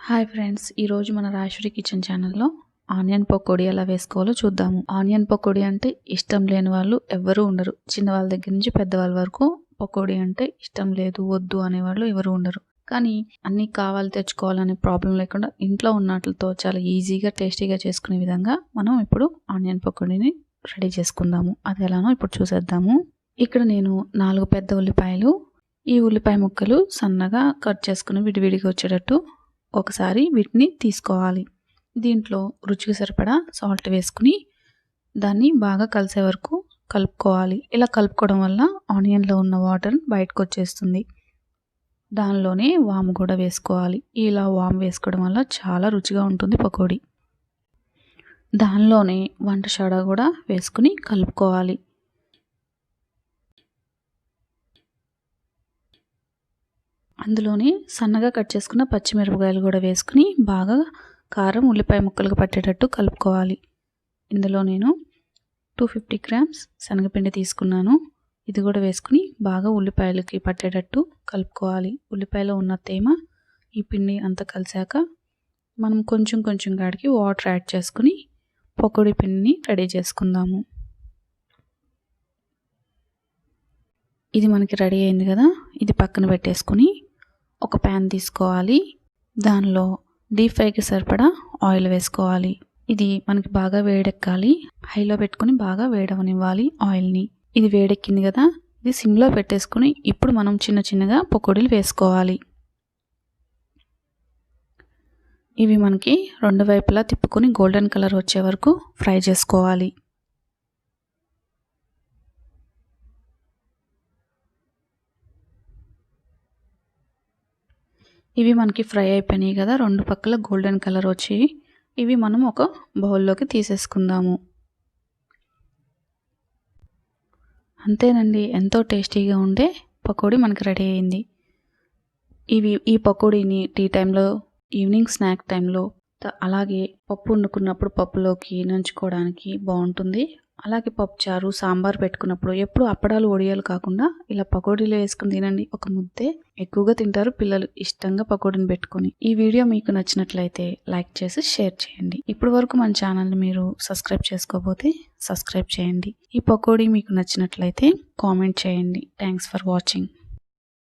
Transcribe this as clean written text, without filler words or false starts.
Hi friends, ఈరోజు మన Rajeshwari kitchen ఛానల్లో ఆనియన్ పకోడీ ఎలా వేసుకోవాలో చూద్దాము. ఆనియన్ పకోడీ అంటే ఇష్టం లేని వాళ్ళు ఎవ్వరూ ఉండరు. చిన్నవాళ్ళ దగ్గర నుంచి పెద్దవాళ్ళ వరకు పకోడీ అంటే ఇష్టం లేదు, వద్దు అనేవాళ్ళు ఎవరు ఉండరు. కానీ అన్నీ కావాలి తెచ్చుకోవాలనే ప్రాబ్లం లేకుండా ఇంట్లో ఉన్నట్లతో చాలా ఈజీగా టేస్టీగా చేసుకునే విధంగా మనం ఇప్పుడు ఆనియన్ పకోడీని రెడీ చేసుకుందాము. అది ఎలానో ఇప్పుడు చూసేద్దాము. ఇక్కడ నేను 4 పెద్ద ఉల్లిపాయలు, ఈ ఉల్లిపాయ ముక్కలు సన్నగా కట్ చేసుకుని విడివిడిగా వచ్చేటట్టు ఒకసారి వీటిని తీసుకోవాలి. దీంట్లో రుచికి సరిపడా సాల్ట్ వేసుకుని దాన్ని బాగా కలిసే వరకు కలుపుకోవాలి. ఇలా కలుపుకోవడం వల్ల ఆనియన్లో ఉన్న వాటర్ బయటకు వచ్చేస్తుంది. దానిలోనే వాము కూడా వేసుకోవాలి. ఇలా వాము వేసుకోవడం వల్ల చాలా రుచిగా ఉంటుంది పకోడీ. దానిలోనే వంట సోడా కూడా వేసుకుని కలుపుకోవాలి. అందులోనే సన్నగా కట్ చేసుకున్న పచ్చిమిరపకాయలు కూడా వేసుకుని బాగా కారం ఉల్లిపాయ ముక్కలకు పట్టేటట్టు కలుపుకోవాలి. ఇందులో నేను 250 గ్రామ్స్ శనగపిండి తీసుకున్నాను. ఇది కూడా వేసుకుని బాగా ఉల్లిపాయలకి పట్టేటట్టు కలుపుకోవాలి. ఉల్లిపాయలో ఉన్న తేమ ఈ పిండి అంతా కలిసాక మనం కొంచెం కొంచెం కాడికి వాటర్ యాడ్ చేసుకుని పకోడీ పిండిని రెడీ చేసుకుందాము. ఇది మనకి రెడీ అయింది కదా, ఇది పక్కన పెట్టేసుకుని ఒక ప్యాన్ తీసుకోవాలి. దానిలో డీప్ ఫ్రైకి సరిపడా ఆయిల్ వేసుకోవాలి. ఇది మనకి బాగా వేడెక్కాలి. హైలో పెట్టుకుని బాగా వేడవనివ్వాలి ఆయిల్ని. ఇది వేడెక్కింది కదా, ఇది సిమ్లో పెట్టేసుకుని ఇప్పుడు మనం చిన్న చిన్నగా పకోడీలు వేసుకోవాలి. ఇవి మనకి రెండు వైపులా తిప్పుకొని గోల్డెన్ కలర్ వచ్చే వరకు ఫ్రై చేసుకోవాలి. ఇవి మనకి ఫ్రై అయిపోయినాయి కదా, రెండు పక్కల గోల్డెన్ కలర్ వచ్చి ఇవి మనం ఒక బౌల్లోకి తీసేసుకుందాము. అంతేనండి, ఎంతో టేస్టీగా ఉండే పకోడీ మనకి రెడీ అయింది. ఈ పకోడీని టీ టైంలో, ఈవినింగ్ స్నాక్ టైంలో, అలాగే పప్పు వండుకున్నప్పుడు పప్పులోకి నంచుకోవడానికి బాగుంటుంది. అలాగే పప్పుచారు, సాంబార్ పెట్టుకున్నప్పుడు ఎప్పుడు అప్పడాలు వడియాలు కాకుండా ఇలా పకోడీలు వేసుకుని తినండి. ఒక ముద్దే ఎక్కువగా తింటారు పిల్లలు ఇష్టంగా పకోడీని పెట్టుకొని. ఈ వీడియో మీకు నచ్చినట్లయితే లైక్ చేసి షేర్ చేయండి. ఇప్పటి వరకు మన ఛానల్ని మీరు సబ్స్క్రైబ్ చేసుకోకపోతే సబ్స్క్రైబ్ చేయండి. ఈ పకోడీ మీకు నచ్చినట్లయితే కామెంట్ చేయండి. Thanks for watching.